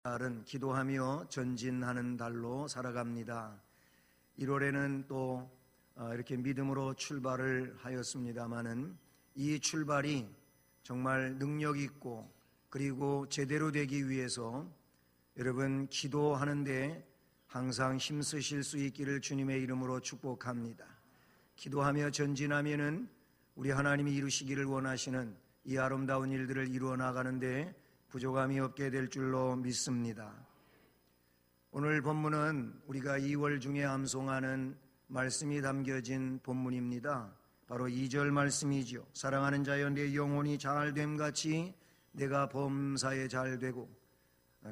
달은 기도하며 전진하는 달로 살아갑니다. 1월에는 또 이렇게 믿음으로 출발을 하였습니다마는 이 출발이 정말 능력 있고 그리고 제대로 되기 위해서 여러분 기도하는데 항상 힘쓰실 수 있기를 주님의 이름으로 축복합니다. 기도하며 전진하면은 우리 하나님이 이루시기를 원하시는 이 아름다운 일들을 이루어 나가는데 부족함이 없게 될 줄로 믿습니다. 오늘 본문은 우리가 2월 중에 암송하는 말씀이 담겨진 본문입니다. 바로 2절 말씀이죠. 사랑하는 자여 내 영혼이 잘됨같이 내가 범사에 잘되고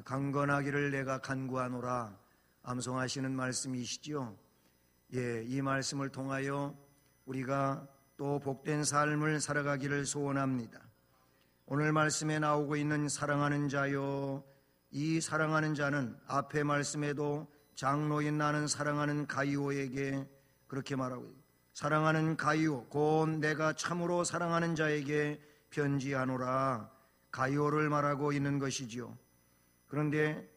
강건하기를 내가 간구하노라 암송하시는 말씀이시죠. 이 말씀을 통하여 우리가 또 복된 삶을 살아가기를 소원합니다. 오늘 말씀에 나오고 있는 사랑하는 자요, 이 사랑하는 자는 앞의 말씀에도 장로인 나는 사랑하는 가이오에게 그렇게 말하고 있습니다. 사랑하는 가이오, 곧 내가 참으로 사랑하는 자에게 편지하노라 가이오를 말하고 있는 것이지요. 그런데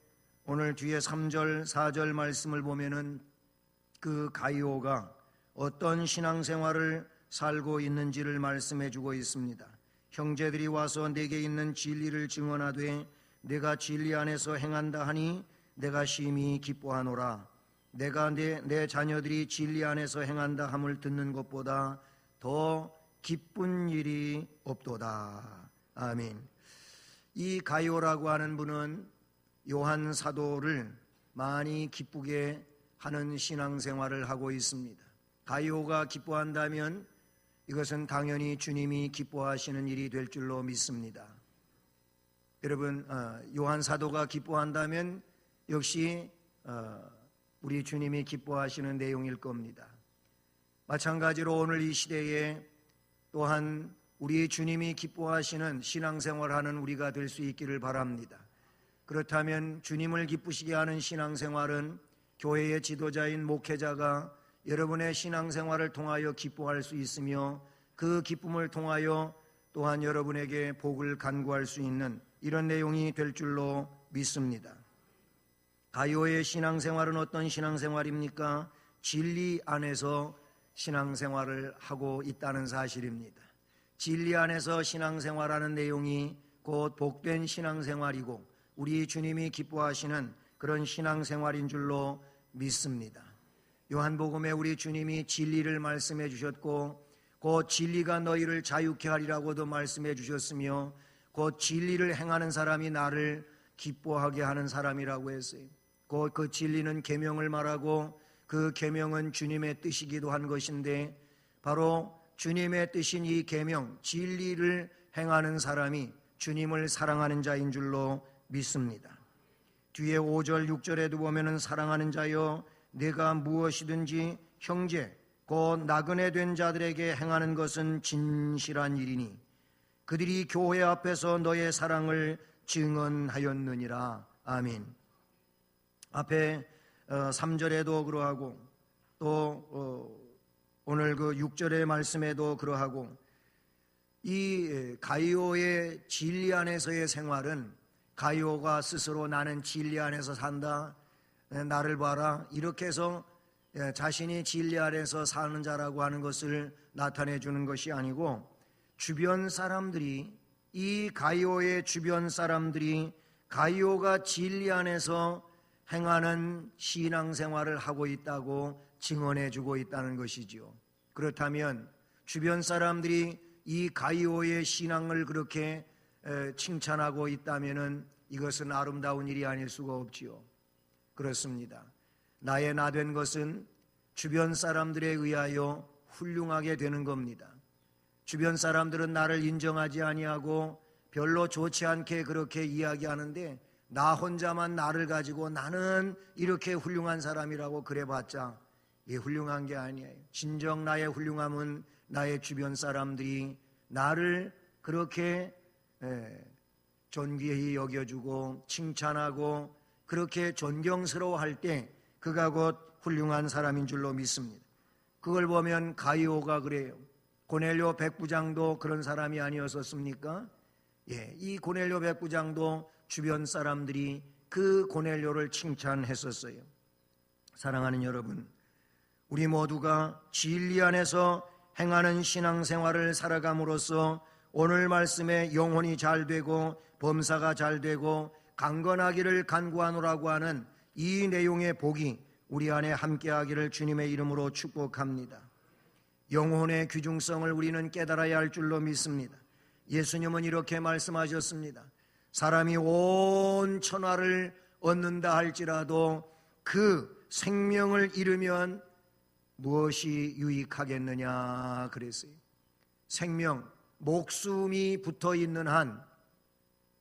오늘 뒤에 3절, 4절 말씀을 보면은 그 가이오가 어떤 신앙생활을 살고 있는지를 말씀해 주고 있습니다. 형제들이 와서 내게 있는 진리를 증언하되 내가 진리 안에서 행한다 하니 내가 심히 기뻐하노라. 내가 내 자녀들이 진리 안에서 행한다 함을 듣는 것보다 더 기쁜 일이 없도다. 아멘. 이 가이오라고 하는 분은 요한 사도를 많이 기쁘게 하는 신앙생활을 하고 있습니다. 가이오가 기뻐한다면 이것은 당연히 주님이 기뻐하시는 일이 될 줄로 믿습니다. 여러분, 요한 사도가 기뻐한다면 역시 우리 주님이 기뻐하시는 내용일 겁니다. 마찬가지로 오늘 이 시대에 또한 우리 주님이 기뻐하시는 신앙생활하는 우리가 될 수 있기를 바랍니다. 그렇다면 주님을 기쁘시게 하는 신앙생활은 교회의 지도자인 목회자가 여러분의 신앙생활을 통하여 기뻐할 수 있으며 그 기쁨을 통하여 또한 여러분에게 복을 간구할 수 있는 이런 내용이 될 줄로 믿습니다. 가이오의 신앙생활은 어떤 신앙생활입니까? 진리 안에서 신앙생활을 하고 있다는 사실입니다. 진리 안에서 신앙생활하는 내용이 곧 복된 신앙생활이고 우리 주님이 기뻐하시는 그런 신앙생활인 줄로 믿습니다. 요한복음에 우리 주님이 진리를 말씀해 주셨고 곧 진리가 너희를 자유케 하리라고도 말씀해 주셨으며 곧 진리를 행하는 사람이 나를 기뻐하게 하는 사람이라고 했어요. 곧 그 진리는 계명을 말하고 그 계명은 주님의 뜻이기도 한 것인데 바로 주님의 뜻인 이 계명 진리를 행하는 사람이 주님을 사랑하는 자인 줄로 믿습니다. 뒤에 5절 6절에도 보면은 사랑하는 자여 내가 무엇이든지 형제 곧 나그네 된 자들에게 행하는 것은 진실한 일이니 그들이 교회 앞에서 너의 사랑을 증언하였느니라. 아멘. 앞에 3절에도 그러하고 또 오늘 그 6절의 말씀에도 그러하고 이 가이오의 진리 안에서의 생활은 가이오가 스스로 나는 진리 안에서 산다, 나를 봐라 이렇게 해서 자신이 진리 안에서 사는 자라고 하는 것을 나타내 주는 것이 아니고 주변 사람들이 이 가이오의 주변 사람들이 가이오가 진리 안에서 행하는 신앙생활을 하고 있다고 증언해 주고 있다는 것이지요. 그렇다면 주변 사람들이 이 가이오의 신앙을 그렇게 칭찬하고 있다면 이것은 아름다운 일이 아닐 수가 없지요. 그렇습니다. 나의 나 된 것은 주변 사람들에 의하여 훌륭하게 되는 겁니다. 주변 사람들은 나를 인정하지 아니하고 별로 좋지 않게 그렇게 이야기하는데 나 혼자만 나를 가지고 나는 이렇게 훌륭한 사람이라고 그래봤자 이게 훌륭한 게 아니에요. 진정 나의 훌륭함은 나의 주변 사람들이 나를 그렇게 존귀히 여겨주고 칭찬하고 그렇게 존경스러워할 때 그가 곧 훌륭한 사람인 줄로 믿습니다. 그걸 보면 가이오가 그래요. 고넬료 백부장도 그런 사람이 아니었었습니까? 이 고넬료 백부장도 주변 사람들이 그 고넬료를 칭찬했었어요. 사랑하는 여러분, 우리 모두가 진리 안에서 행하는 신앙생활을 살아감으로써 오늘 말씀에 영혼이 잘 되고 범사가 잘 되고 강건하기를 간구하노라고 하는 이 내용의 복이 우리 안에 함께하기를 주님의 이름으로 축복합니다. 영혼의 귀중성을 우리는 깨달아야 할 줄로 믿습니다. 예수님은 이렇게 말씀하셨습니다. 사람이 온 천하를 얻는다 할지라도 그 생명을 잃으면 무엇이 유익하겠느냐 그랬어요. 생명, 목숨이 붙어 있는 한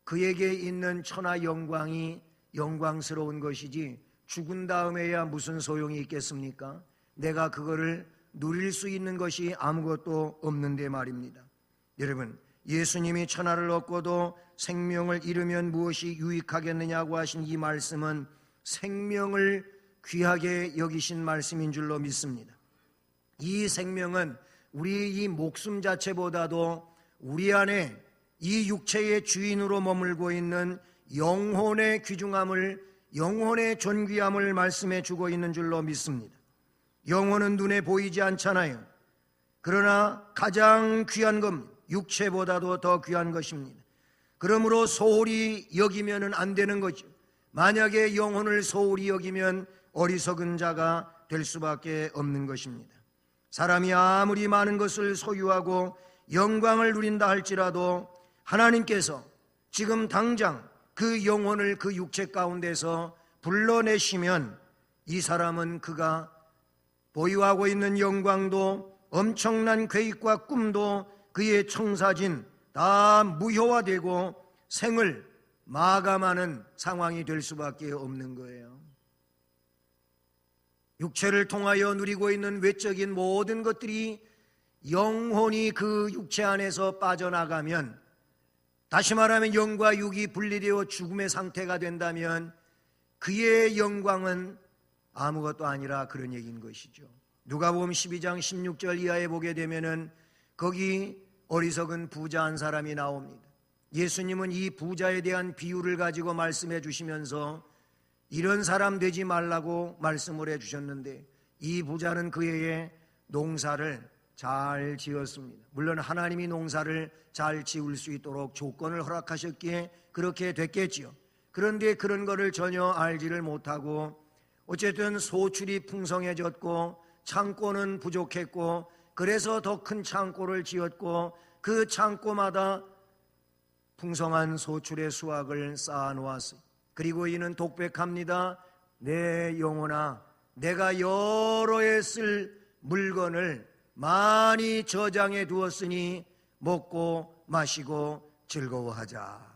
그에게 있는 천하 영광이 영광스러운 것이지 죽은 다음에야 무슨 소용이 있겠습니까? 내가 그거를 누릴 수 있는 것이 아무것도 없는데 말입니다. 여러분, 예수님이 천하를 얻고도 생명을 잃으면 무엇이 유익하겠느냐고 하신 이 말씀은 생명을 귀하게 여기신 말씀인 줄로 믿습니다. 이 생명은 우리 이 목숨 자체보다도 우리 안에 이 육체의 주인으로 머물고 있는 영혼의 귀중함을, 영혼의 존귀함을 말씀해 주고 있는 줄로 믿습니다. 영혼은 눈에 보이지 않잖아요. 그러나 가장 귀한 겁니다. 육체보다도 더 귀한 것입니다. 그러므로 소홀히 여기면 안 되는 거죠. 만약에 영혼을 소홀히 여기면 어리석은 자가 될 수밖에 없는 것입니다. 사람이 아무리 많은 것을 소유하고 영광을 누린다 할지라도 하나님께서 지금 당장 그 영혼을 그 육체 가운데서 불러내시면 이 사람은 그가 보유하고 있는 영광도 엄청난 계획과 꿈도 그의 청사진 다 무효화되고 생을 마감하는 상황이 될 수밖에 없는 거예요. 육체를 통하여 누리고 있는 외적인 모든 것들이 영혼이 그 육체 안에서 빠져나가면, 다시 말하면 영과 육이 분리되어 죽음의 상태가 된다면 그의 영광은 아무것도 아니라 그런 얘기인 것이죠. 누가복음 12장 16절 이하에 보게 되면은 거기 어리석은 부자 한 사람이 나옵니다. 예수님은 이 부자에 대한 비유를 가지고 말씀해 주시면서 이런 사람 되지 말라고 말씀을 해 주셨는데, 이 부자는 그 해에 농사를 잘 지었습니다. 물론 하나님이 농사를 잘 지을 수 있도록 조건을 허락하셨기에 그렇게 됐겠지요. 그런데 그런 거를 전혀 알지를 못하고 어쨌든 소출이 풍성해졌고 창고는 부족했고, 그래서 더 큰 창고를 지었고 그 창고마다 풍성한 소출의 수확을 쌓아 놓았어요. 그리고 이는 독백합니다. 내 영혼아, 내가 여러 해 쓸 물건을 많이 저장해 두었으니 먹고 마시고 즐거워하자.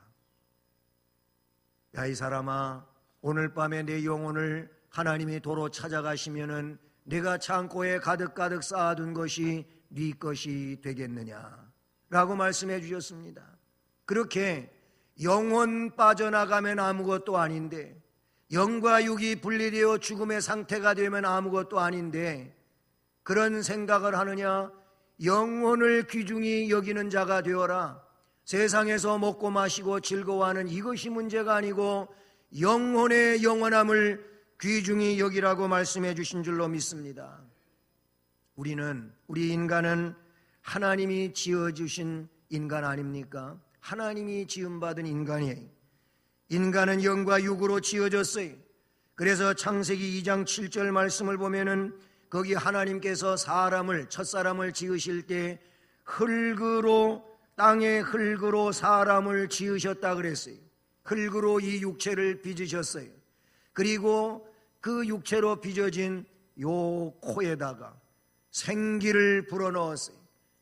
야, 이 사람아, 오늘 밤에 내 영혼을 하나님이 도로 찾아가시면은 내가 창고에 가득가득 쌓아둔 것이 네 것이 되겠느냐 라고 말씀해 주셨습니다. 그렇게 영혼 빠져나가면 아무것도 아닌데, 영과 육이 분리되어 죽음의 상태가 되면 아무것도 아닌데 그런 생각을 하느냐? 영혼을 귀중히 여기는 자가 되어라. 세상에서 먹고 마시고 즐거워하는 이것이 문제가 아니고 영혼의 영원함을 귀중히 여기라고 말씀해 주신 줄로 믿습니다. 우리 인간은 하나님이 지어주신 인간 아닙니까? 하나님이 지음받은 인간이에요. 인간은 영과 육으로 지어졌어요. 그래서 창세기 2장 7절 말씀을 보면은 거기 하나님께서 첫사람을 지으실 때 땅의 흙으로 사람을 지으셨다 그랬어요. 흙으로 이 육체를 빚으셨어요. 그리고 그 육체로 빚어진 요 코에다가 생기를 불어넣었어요.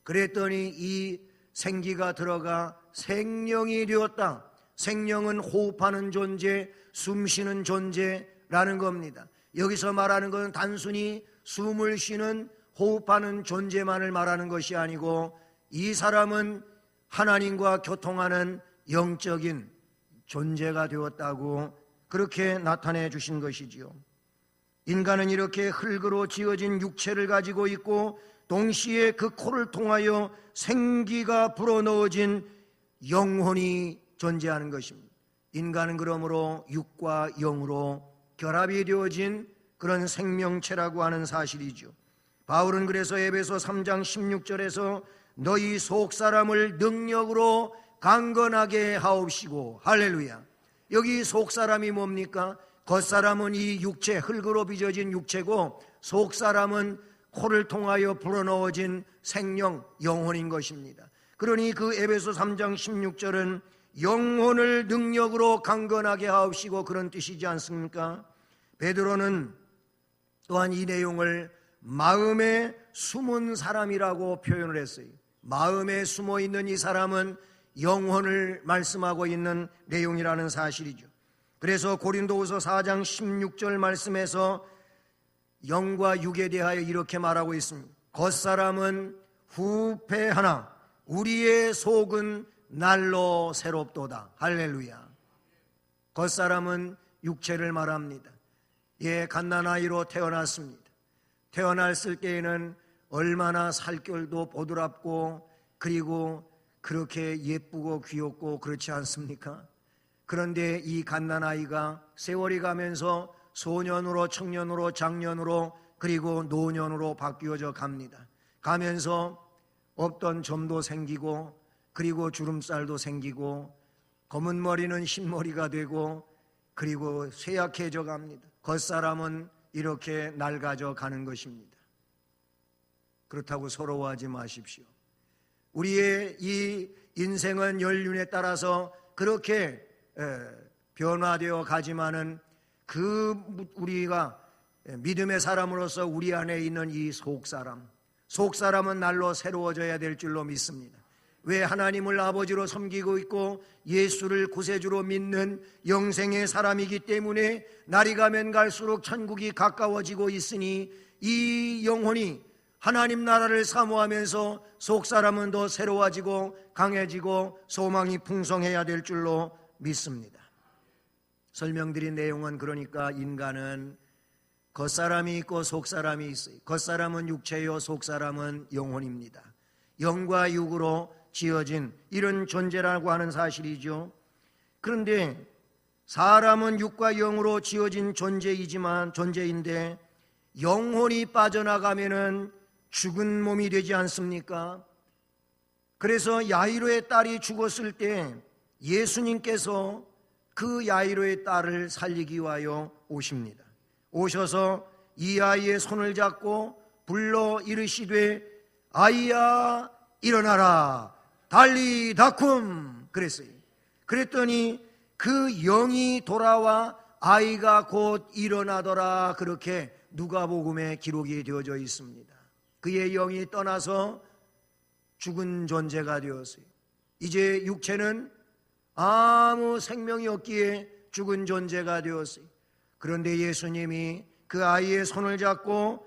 그랬더니 이 생기가 들어가 생명이 되었다. 생명은 호흡하는 존재, 숨쉬는 존재라는 겁니다. 여기서 말하는 것은 단순히 숨을 쉬는 호흡하는 존재만을 말하는 것이 아니고 이 사람은 하나님과 교통하는 영적인 존재가 되었다고 그렇게 나타내 주신 것이지요. 인간은 이렇게 흙으로 지어진 육체를 가지고 있고 동시에 그 코를 통하여 생기가 불어넣어진 영혼이 존재하는 것입니다. 인간은 그러므로 육과 영으로 결합이 되어진 그런 생명체라고 하는 사실이죠. 바울은 그래서 에베소 3장 16절에서 너희 속사람을 능력으로 강건하게 하옵시고, 할렐루야. 여기 속사람이 뭡니까? 겉사람은 이 육체, 흙으로 빚어진 육체고, 속사람은 코를 통하여 불어넣어진 생명, 영혼인 것입니다. 그러니 그 에베소 3장 16절은 영혼을 능력으로 강건하게 하옵시고, 그런 뜻이지 않습니까? 베드로는 또한 이 내용을 마음에 숨은 사람이라고 표현을 했어요. 마음에 숨어 있는 이 사람은 영혼을 말씀하고 있는 내용이라는 사실이죠. 그래서 고린도후서 4장 16절 말씀에서 영과 육에 대하여 이렇게 말하고 있습니다. 겉사람은 후패하나 우리의 속은 날로 새롭도다. 할렐루야. 겉사람은 육체를 말합니다. 예, 갓난아이로 태어났습니다. 태어났을 때에는 얼마나 살결도 보드랍고 그리고 그렇게 예쁘고 귀엽고 그렇지 않습니까? 그런데 이 갓난아이가 세월이 가면서 소년으로, 청년으로, 장년으로, 그리고 노년으로 바뀌어져 갑니다. 가면서 없던 점도 생기고, 그리고 주름살도 생기고, 검은 머리는 흰머리가 되고, 그리고 쇠약해져 갑니다. 겉사람은 이렇게 낡아져 가는 것입니다. 그렇다고 서러워하지 마십시오. 우리의 이 인생은 연륜에 따라서 그렇게 변화되어 가지만은 우리가 믿음의 사람으로서 우리 안에 있는 이 속사람은 날로 새로워져야 될 줄로 믿습니다. 왜 하나님을 아버지로 섬기고 있고 예수를 구세주로 믿는 영생의 사람이기 때문에 날이 가면 갈수록 천국이 가까워지고 있으니 이 영혼이 하나님 나라를 사모하면서 속사람은 더 새로워지고 강해지고 소망이 풍성해야 될 줄로 믿습니다. 설명드린 내용은 그러니까 인간은 겉사람이 있고 속사람이 있어요. 겉사람은 육체요, 속사람은 영혼입니다. 영과 육으로 지어진 이런 존재라고 하는 사실이죠. 그런데 사람은 육과 영으로 지어진 존재인데 영혼이 빠져나가면은 죽은 몸이 되지 않습니까? 그래서 야이로의 딸이 죽었을 때 예수님께서 그 야이로의 딸을 살리기 위하여 오십니다. 오셔서 이 아이의 손을 잡고 불러 이르시되 아이야 일어나라 달리다쿰 그랬어요. 그랬더니 그 영이 돌아와 아이가 곧 일어나더라. 그렇게 누가복음에 기록이 되어져 있습니다. 그의 영이 떠나서 죽은 존재가 되었어요. 이제 육체는 아무 생명이 없기에 죽은 존재가 되었어요. 그런데 예수님이 그 아이의 손을 잡고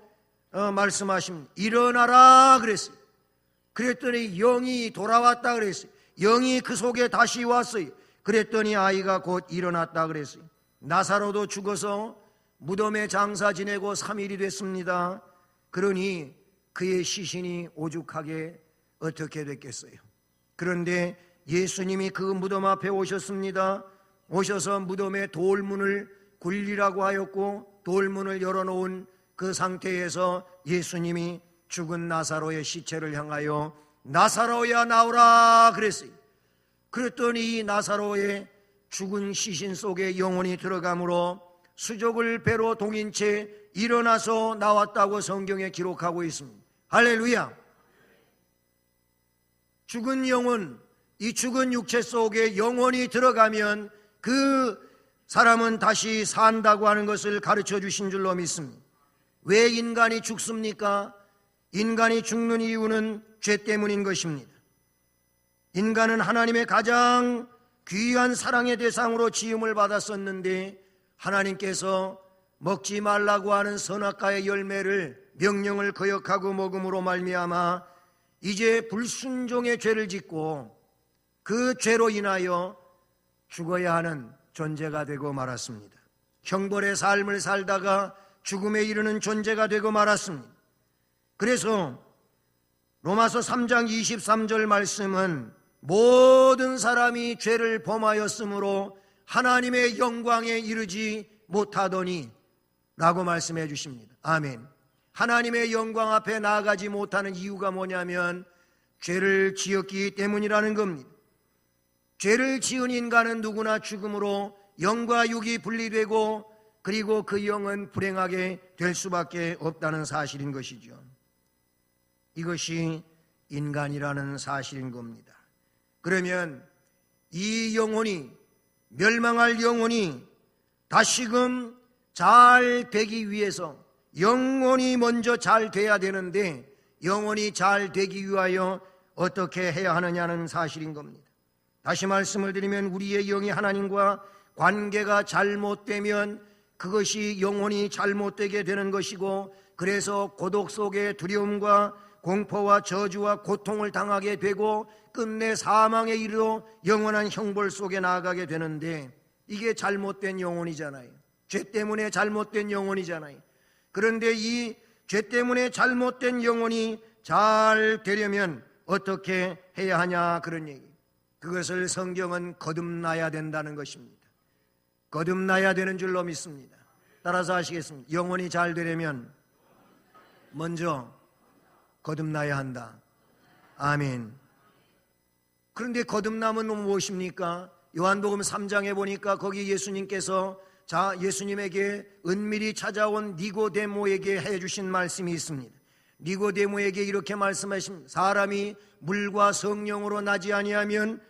말씀하십니다. 일어나라 그랬어요. 그랬더니 영이 돌아왔다 그랬어요. 영이 그 속에 다시 왔어요. 그랬더니 아이가 곧 일어났다 그랬어요. 나사로도 죽어서 무덤에 장사 지내고 3일이 됐습니다. 그러니 그의 시신이 오죽하게 어떻게 됐겠어요. 그런데 예수님이 그 무덤 앞에 오셨습니다. 오셔서 무덤의 돌문을 굴리라고 하였고 돌문을 열어놓은 그 상태에서 예수님이 죽은 나사로의 시체를 향하여 나사로야 나오라 그랬어요. 그랬더니 이 나사로의 죽은 시신 속에 영혼이 들어가므로 수족을 배로 동인 채 일어나서 나왔다고 성경에 기록하고 있습니다. 할렐루야. 죽은 영혼, 이 죽은 육체 속에 영혼이 들어가면 그 사람은 다시 산다고 하는 것을 가르쳐 주신 줄로 믿습니다. 왜 인간이 죽습니까? 인간이 죽는 이유는 죄 때문인 것입니다. 인간은 하나님의 가장 귀한 사랑의 대상으로 지음을 받았었는데 하나님께서 먹지 말라고 하는 선악과의 열매를 명령을 거역하고 먹음으로 말미암아 이제 불순종의 죄를 짓고 그 죄로 인하여 죽어야 하는 존재가 되고 말았습니다. 형벌의 삶을 살다가 죽음에 이르는 존재가 되고 말았습니다. 그래서 로마서 3장 23절 말씀은 모든 사람이 죄를 범하였으므로 하나님의 영광에 이르지 못하더니 라고 말씀해 주십니다. 아멘. 하나님의 영광 앞에 나아가지 못하는 이유가 뭐냐면 죄를 지었기 때문이라는 겁니다. 죄를 지은 인간은 누구나 죽음으로 영과 육이 분리되고 그리고 그 영은 불행하게 될 수밖에 없다는 사실인 것이죠. 이것이 인간이라는 사실인 겁니다. 그러면 이 영혼이, 멸망할 영혼이 다시금 잘 되기 위해서 영혼이 먼저 잘 돼야 되는데 영혼이 잘 되기 위하여 어떻게 해야 하느냐는 사실인 겁니다. 다시 말씀을 드리면 우리의 영이 하나님과 관계가 잘못되면 그것이 영혼이 잘못되게 되는 것이고, 그래서 고독 속에 두려움과 공포와 저주와 고통을 당하게 되고 끝내 사망에 이르러 영원한 형벌 속에 나아가게 되는데, 이게 잘못된 영혼이잖아요. 죄 때문에 잘못된 영혼이잖아요. 그런데 이 죄 때문에 잘못된 영혼이 잘 되려면 어떻게 해야 하냐, 그런 얘기. 그것을 성경은 거듭나야 된다는 것입니다. 거듭나야 되는 줄로 믿습니다. 따라서 하시겠습니다. 영혼이 잘 되려면 먼저 거듭나야 한다. 아멘. 그런데 거듭남은 무엇입니까? 요한복음 3장에 보니까 거기 예수님께서 예수님에게 은밀히 찾아온 니고데모에게 해주신 말씀이 있습니다. 니고데모에게 이렇게 말씀하십니다. 사람이 물과 성령으로 나지 아니하면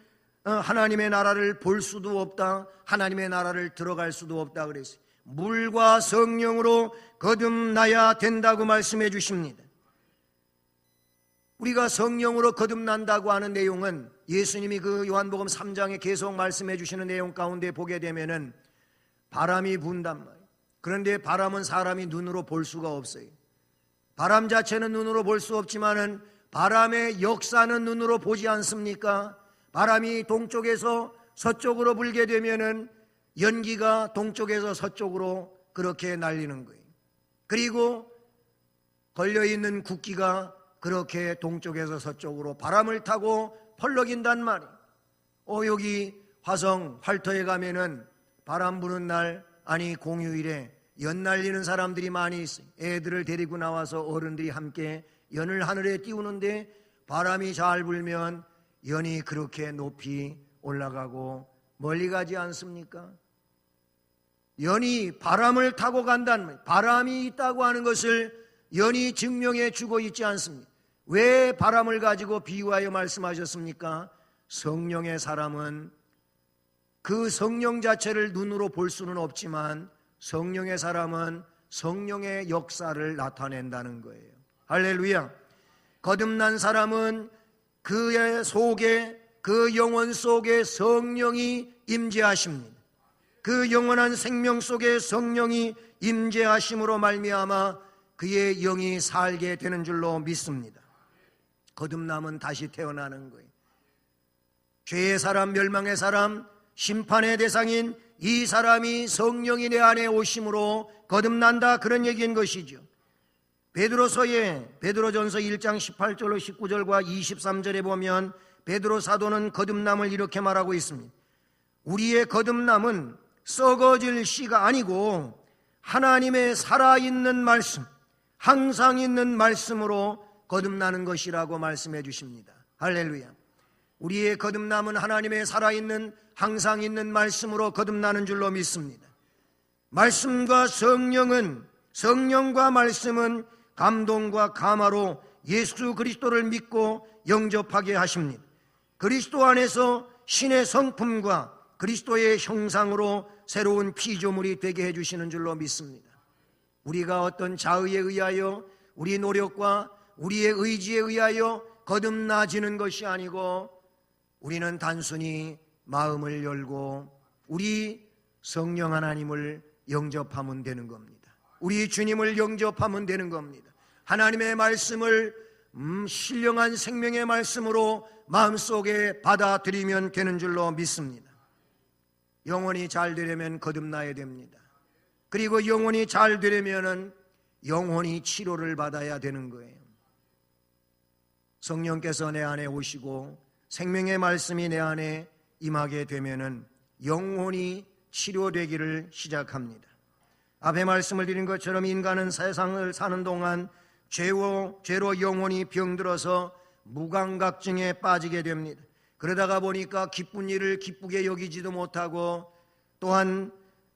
하나님의 나라를 볼 수도 없다, 하나님의 나라를 들어갈 수도 없다 그랬어요. 물과 성령으로 거듭나야 된다고 말씀해 주십니다. 우리가 성령으로 거듭난다고 하는 내용은 예수님이 그 요한복음 3장에 계속 말씀해 주시는 내용 가운데 보게 되면은 바람이 분단 말이에요. 그런데 바람은 사람이 눈으로 볼 수가 없어요. 바람 자체는 눈으로 볼 수 없지만은 바람의 역사는 눈으로 보지 않습니까? 바람이 동쪽에서 서쪽으로 불게 되면은 연기가 동쪽에서 서쪽으로 그렇게 날리는 거예요. 그리고 걸려있는 국기가 그렇게 동쪽에서 서쪽으로 바람을 타고 펄럭인단 말이에요. 여기 화성 활터에 가면은 바람 부는 날, 아니 공휴일에 연 날리는 사람들이 많이 있어요. 애들을 데리고 나와서 어른들이 함께 연을 하늘에 띄우는데 바람이 잘 불면 연이 그렇게 높이 올라가고 멀리 가지 않습니까? 연이 바람을 타고 간다는 말이에요. 바람이 있다고 하는 것을 연이 증명해 주고 있지 않습니까? 왜 바람을 가지고 비유하여 말씀하셨습니까? 성령의 사람은 그 성령 자체를 눈으로 볼 수는 없지만 성령의 사람은 성령의 역사를 나타낸다는 거예요. 할렐루야. 거듭난 사람은 그의 속에, 그 영혼 속에 성령이 임재하십니다. 그 영원한 생명 속에 성령이 임재하심으로 말미암아 그의 영이 살게 되는 줄로 믿습니다. 거듭남은 다시 태어나는 거예요. 죄의 사람, 멸망의 사람, 심판의 대상인 이 사람이 성령이 내 안에 오심으로 거듭난다, 그런 얘기인 것이죠. 베드로전서 1장 18절로 19절과 23절에 보면 베드로 사도는 거듭남을 이렇게 말하고 있습니다. 우리의 거듭남은 썩어질 씨가 아니고 하나님의 살아있는 말씀, 항상 있는 말씀으로 거듭나는 것이라고 말씀해 주십니다. 할렐루야. 우리의 거듭남은 하나님의 살아있는 항상 있는 말씀으로 거듭나는 줄로 믿습니다. 말씀과 성령과 말씀은 감동과 감화로 예수 그리스도를 믿고 영접하게 하십니다. 그리스도 안에서 신의 성품과 그리스도의 형상으로 새로운 피조물이 되게 해주시는 줄로 믿습니다. 우리가 어떤 자의에 의하여, 우리 노력과 우리의 의지에 의하여 거듭나지는 것이 아니고 우리는 단순히 마음을 열고 우리 성령 하나님을 영접하면 되는 겁니다. 우리 주님을 영접하면 되는 겁니다. 하나님의 말씀을 신령한 생명의 말씀으로 마음속에 받아들이면 되는 줄로 믿습니다. 영혼이 잘 되려면 거듭나야 됩니다. 그리고 영혼이 잘 되려면 영혼이 치료를 받아야 되는 거예요. 성령께서 내 안에 오시고 생명의 말씀이 내 안에 임하게 되면은 영혼이 치료되기를 시작합니다. 앞에 말씀을 드린 것처럼 인간은 세상을 사는 동안 죄로 영혼이 병들어서 무감각증에 빠지게 됩니다. 그러다가 보니까 기쁜 일을 기쁘게 여기지도 못하고 또한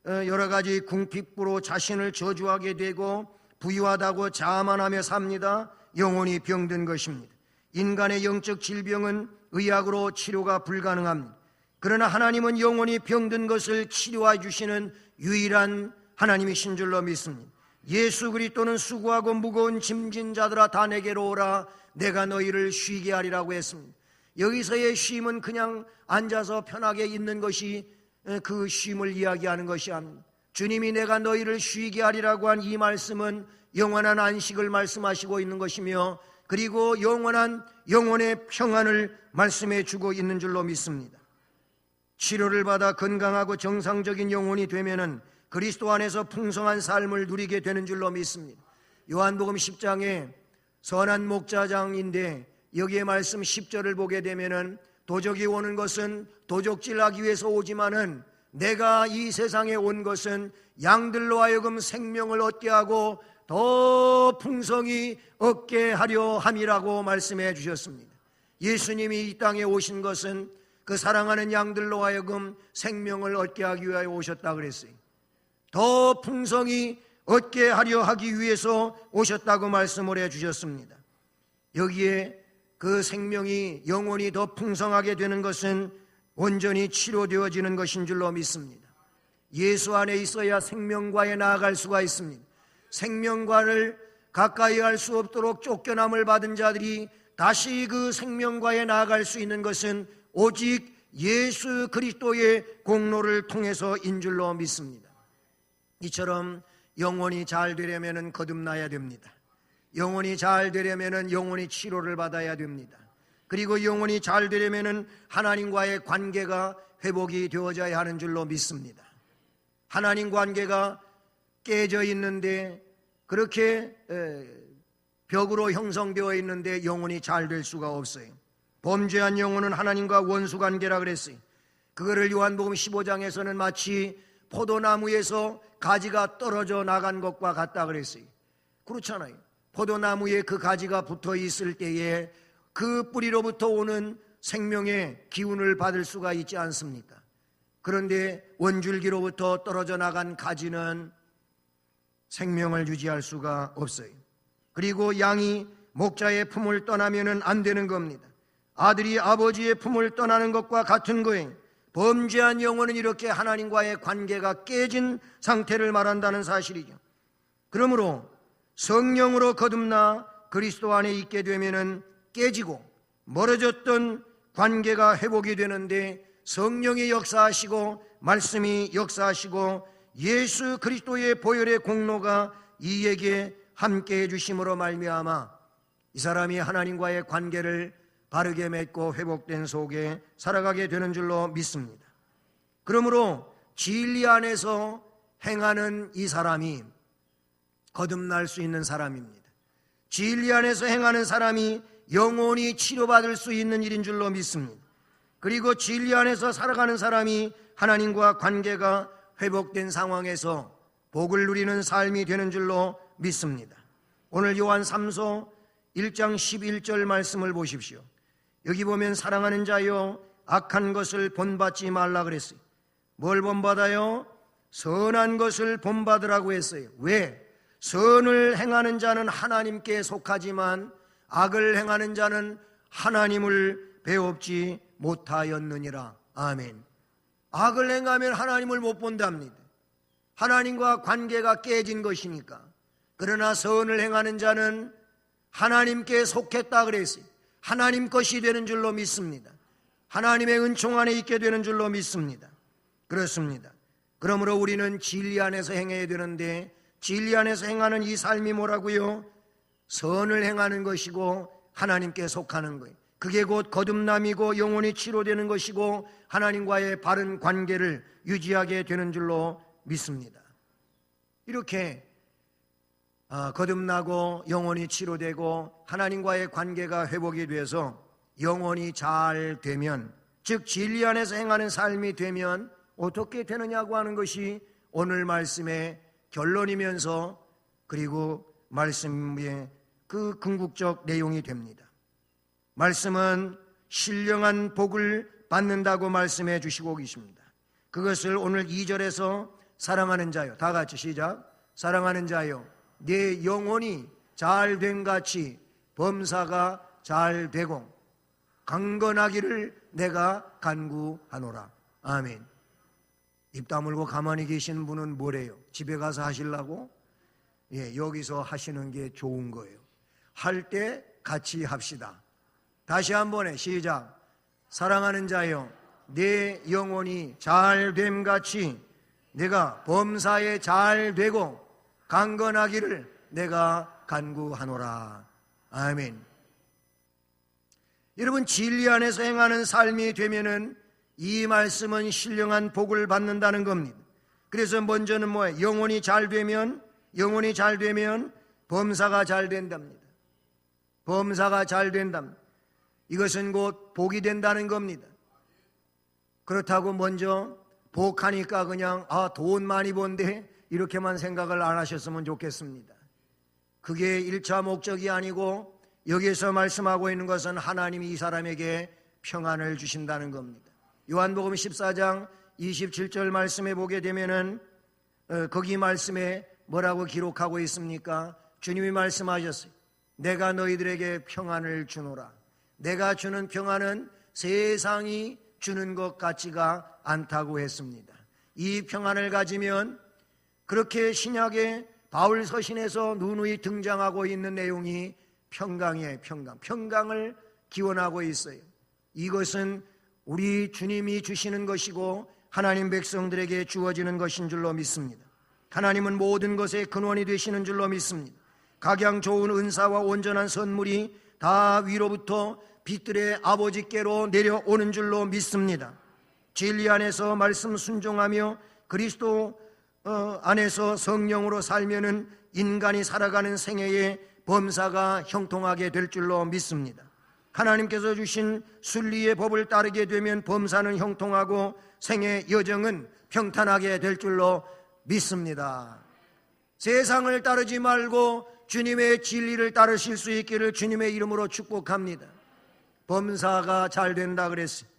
여러 가지 궁핍으로 자신을 저주하게 되고 부유하다고 자만하며 삽니다. 영혼이 병든 것입니다. 인간의 영적 질병은 의학으로 치료가 불가능합니다. 그러나 하나님은 영혼이 병든 것을 치료해 주시는 유일한 하나님이신 줄로 믿습니다. 예수 그리스도는 수고하고 무거운 짐진 자들아 다 내게로 오라 내가 너희를 쉬게 하리라고 했습니다. 여기서의 쉼은 그냥 앉아서 편하게 있는 것이 그 쉼을 이야기하는 것이 아닙니다. 주님이 내가 너희를 쉬게 하리라고 한 이 말씀은 영원한 안식을 말씀하시고 있는 것이며 그리고 영원한 영혼의 평안을 말씀해 주고 있는 줄로 믿습니다. 치료를 받아 건강하고 정상적인 영혼이 되면은 그리스도 안에서 풍성한 삶을 누리게 되는 줄로 믿습니다. 요한복음 10장에 선한 목자장인데 여기에 말씀 10절을 보게 되면은 도적이 오는 것은 도적질하기 위해서 오지만은 내가 이 세상에 온 것은 양들로 하여금 생명을 얻게 하고 더 풍성히 얻게 하려 함이라고 말씀해 주셨습니다. 예수님이 이 땅에 오신 것은 그 사랑하는 양들로 하여금 생명을 얻게 하기 위하여 오셨다 그랬어요. 더 풍성히 얻게 하려 하기 위해서 오셨다고 말씀을 해 주셨습니다. 여기에 그 생명이 영혼이 더 풍성하게 되는 것은 온전히 치료되어지는 것인 줄로 믿습니다. 예수 안에 있어야 생명과에 나아갈 수가 있습니다. 생명과를 가까이 할 수 없도록 쫓겨남을 받은 자들이 다시 그 생명과에 나아갈 수 있는 것은 오직 예수 그리스도의 공로를 통해서인 줄로 믿습니다. 이처럼 영혼이 잘 되려면 거듭나야 됩니다. 영혼이 잘 되려면 영혼이 치료를 받아야 됩니다. 그리고 영혼이 잘 되려면 하나님과의 관계가 회복이 되어져야 하는 줄로 믿습니다. 하나님 관계가 깨져 있는데 그렇게 벽으로 형성되어 있는데 영혼이 잘 될 수가 없어요. 범죄한 영혼은 하나님과 원수 관계라 그랬어요. 그거를 요한복음 15장에서는 마치 포도나무에서 가지가 떨어져 나간 것과 같다 그랬어요. 그렇잖아요. 포도나무에 그 가지가 붙어 있을 때에 그 뿌리로부터 오는 생명의 기운을 받을 수가 있지 않습니까? 그런데 원줄기로부터 떨어져 나간 가지는 생명을 유지할 수가 없어요. 그리고 양이 목자의 품을 떠나면 안 되는 겁니다. 아들이 아버지의 품을 떠나는 것과 같은 거예요. 범죄한 영혼은 이렇게 하나님과의 관계가 깨진 상태를 말한다는 사실이죠. 그러므로 성령으로 거듭나 그리스도 안에 있게 되면은 깨지고 멀어졌던 관계가 회복이 되는데 성령이 역사하시고 말씀이 역사하시고 예수 그리스도의 보혈의 공로가 이에게 함께 해주심으로 말미암아 이 사람이 하나님과의 관계를 바르게 맺고 회복된 속에 살아가게 되는 줄로 믿습니다. 그러므로 진리 안에서 행하는 이 사람이 거듭날 수 있는 사람입니다. 진리 안에서 행하는 사람이 영혼이 치료받을 수 있는 일인 줄로 믿습니다. 그리고 진리 안에서 살아가는 사람이 하나님과 관계가 회복된 상황에서 복을 누리는 삶이 되는 줄로 믿습니다. 오늘 요한 3서 1장 11절 말씀을 보십시오. 여기 보면 사랑하는 자여 악한 것을 본받지 말라 그랬어요. 뭘 본받아요? 선한 것을 본받으라고 했어요. 왜? 선을 행하는 자는 하나님께 속하지만 악을 행하는 자는 하나님을 배웁지 못하였느니라. 아멘. 악을 행하면 하나님을 못 본답니다. 하나님과 관계가 깨진 것이니까. 그러나 선을 행하는 자는 하나님께 속했다 그랬어요. 하나님 것이 되는 줄로 믿습니다. 하나님의 은총 안에 있게 되는 줄로 믿습니다. 그렇습니다. 그러므로 우리는 진리 안에서 행해야 되는데 진리 안에서 행하는 이 삶이 뭐라고요? 선을 행하는 것이고 하나님께 속하는 거예요. 그게 곧 거듭남이고 영혼이 치료되는 것이고 하나님과의 바른 관계를 유지하게 되는 줄로 믿습니다. 이렇게 거듭나고 영혼이 치료되고 하나님과의 관계가 회복이 돼서 영혼이 잘 되면, 즉 진리 안에서 행하는 삶이 되면 어떻게 되느냐고 하는 것이 오늘 말씀의 결론이면서 그리고 말씀의 그 궁극적 내용이 됩니다. 말씀은 신령한 복을 받는다고 말씀해 주시고 계십니다. 그것을 오늘 2절에서 사랑하는 자여, 다 같이 시작. 사랑하는 자여, 내 영혼이 잘된 같이 범사가 잘되고 강건하기를 내가 간구하노라. 아멘. 입 다물고 가만히 계신 분은 뭐래요? 집에 가서 하시려고? 여기서 하시는 게 좋은 거예요. 할 때 같이 합시다. 다시 한번에 시작. 사랑하는 자여, 내 영혼이 잘됨 같이 내가 범사에 잘되고 강건하기를 내가 간구하노라. 아멘. 여러분, 진리 안에서 행하는 삶이 되면은 이 말씀은 신령한 복을 받는다는 겁니다. 그래서 먼저는 뭐예요? 영혼이 잘 되면 범사가 잘 된답니다. 범사가 잘 된답니다. 이것은 곧 복이 된다는 겁니다. 그렇다고 먼저 복하니까 그냥 돈 많이 번데 이렇게만 생각을 안 하셨으면 좋겠습니다. 그게 1차 목적이 아니고 여기에서 말씀하고 있는 것은 하나님이 이 사람에게 평안을 주신다는 겁니다. 요한복음 14장 27절 말씀에 보게 되면은 거기 말씀에 뭐라고 기록하고 있습니까? 주님이 말씀하셨어요. 내가 너희들에게 평안을 주노라. 내가 주는 평안은 세상이 주는 것 같지가 않다고 했습니다. 이 평안을 가지면 그렇게 신약의 바울 서신에서 누누이 등장하고 있는 내용이 평강이에요. 평강을 기원하고 있어요. 이것은 우리 주님이 주시는 것이고 하나님 백성들에게 주어지는 것인 줄로 믿습니다. 하나님은 모든 것의 근원이 되시는 줄로 믿습니다. 각양 좋은 은사와 온전한 선물이 다 위로부터 빛들의 아버지께로 내려오는 줄로 믿습니다. 진리 안에서 말씀 순종하며 그리스도 안에서 성령으로 살면은 인간이 살아가는 생애에 범사가 형통하게 될 줄로 믿습니다. 하나님께서 주신 순리의 법을 따르게 되면 범사는 형통하고 생애 여정은 평탄하게 될 줄로 믿습니다. 세상을 따르지 말고 주님의 진리를 따르실 수 있기를 주님의 이름으로 축복합니다. 범사가 잘 된다 그랬어요.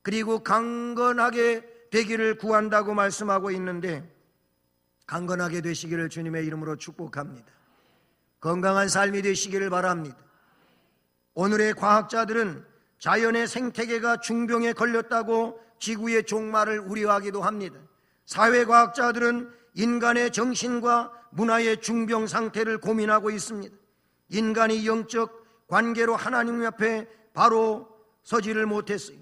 그리고 강건하게 되기를 구한다고 말씀하고 있는데 강건하게 되시기를 주님의 이름으로 축복합니다. 건강한 삶이 되시기를 바랍니다. 오늘의 과학자들은 자연의 생태계가 중병에 걸렸다고 지구의 종말을 우려하기도 합니다. 사회과학자들은 인간의 정신과 문화의 중병 상태를 고민하고 있습니다. 인간이 영적 관계로 하나님 앞에 바로 서지를 못했어요.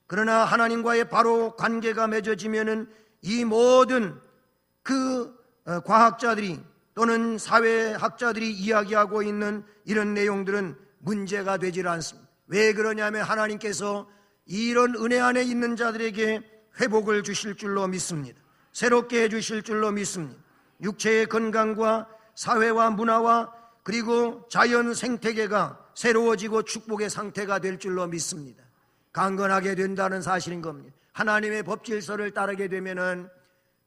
그러나 하나님과의 바로 관계가 맺어지면은 이 모든 그 과학자들이 또는 사회학자들이 이야기하고 있는 이런 내용들은 문제가 되질 않습니다. 왜 그러냐면 하나님께서 이런 은혜 안에 있는 자들에게 회복을 주실 줄로 믿습니다. 새롭게 해주실 줄로 믿습니다. 육체의 건강과 사회와 문화와 그리고 자연 생태계가 새로워지고 축복의 상태가 될 줄로 믿습니다. 강건하게 된다는 사실인 겁니다. 하나님의 법질서를 따르게 되면은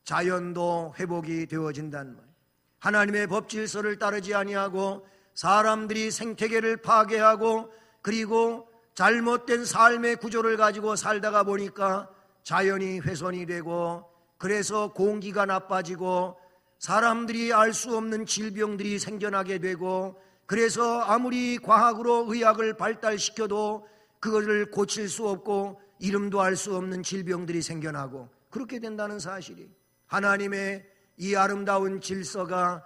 자연도 회복이 되어진다는 말이에요. 하나님의 법질서를 따르지 아니하고 사람들이 생태계를 파괴하고 그리고 잘못된 삶의 구조를 가지고 살다가 보니까 자연이 훼손이 되고 그래서 공기가 나빠지고 사람들이 알 수 없는 질병들이 생겨나게 되고 그래서 아무리 과학으로 의학을 발달시켜도 그것을 고칠 수 없고 이름도 알 수 없는 질병들이 생겨나고 그렇게 된다는 사실이 하나님의 이 아름다운 질서가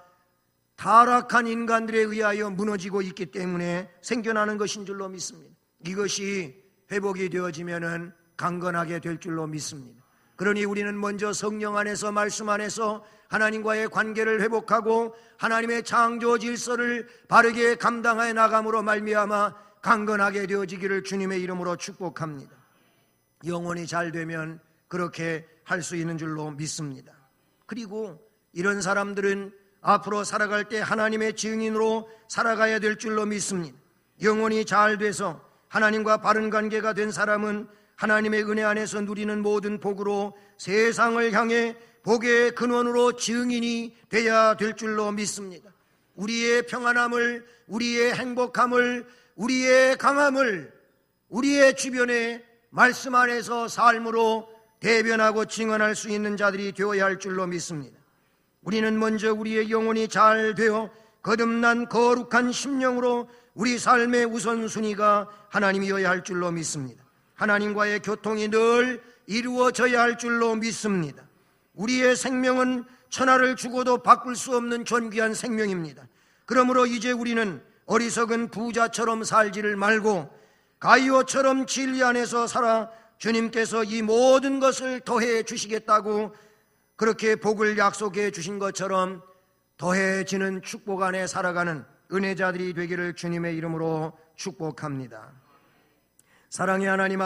타락한 인간들에 의하여 무너지고 있기 때문에 생겨나는 것인 줄로 믿습니다. 이것이 회복이 되어지면은 강건하게 될 줄로 믿습니다. 그러니 우리는 먼저 성령 안에서 말씀 안에서 하나님과의 관계를 회복하고 하나님의 창조 질서를 바르게 감당하여 나감으로 말미암아 강건하게 되어지기를 주님의 이름으로 축복합니다. 영혼이 잘 되면 그렇게 할 수 있는 줄로 믿습니다. 그리고 이런 사람들은 앞으로 살아갈 때 하나님의 증인으로 살아가야 될 줄로 믿습니다. 영혼이 잘 돼서 하나님과 바른 관계가 된 사람은 하나님의 은혜 안에서 누리는 모든 복으로 세상을 향해 복의 근원으로 증인이 돼야 될 줄로 믿습니다. 우리의 평안함을, 우리의 행복함을, 우리의 강함을 우리의 주변의 말씀 안에서 삶으로 대변하고 증언할 수 있는 자들이 되어야 할 줄로 믿습니다. 우리는 먼저 우리의 영혼이 잘 되어 거듭난 거룩한 심령으로 우리 삶의 우선순위가 하나님이어야 할 줄로 믿습니다. 하나님과의 교통이 늘 이루어져야 할 줄로 믿습니다. 우리의 생명은 천하를 주고도 바꿀 수 없는 존귀한 생명입니다. 그러므로 이제 우리는 어리석은 부자처럼 살지를 말고 가이오처럼 진리 안에서 살아 주님께서 이 모든 것을 더해 주시겠다고 그렇게 복을 약속해 주신 것처럼 더해지는 축복 안에 살아가는 은혜자들이 되기를 주님의 이름으로 축복합니다. 사랑의 하나님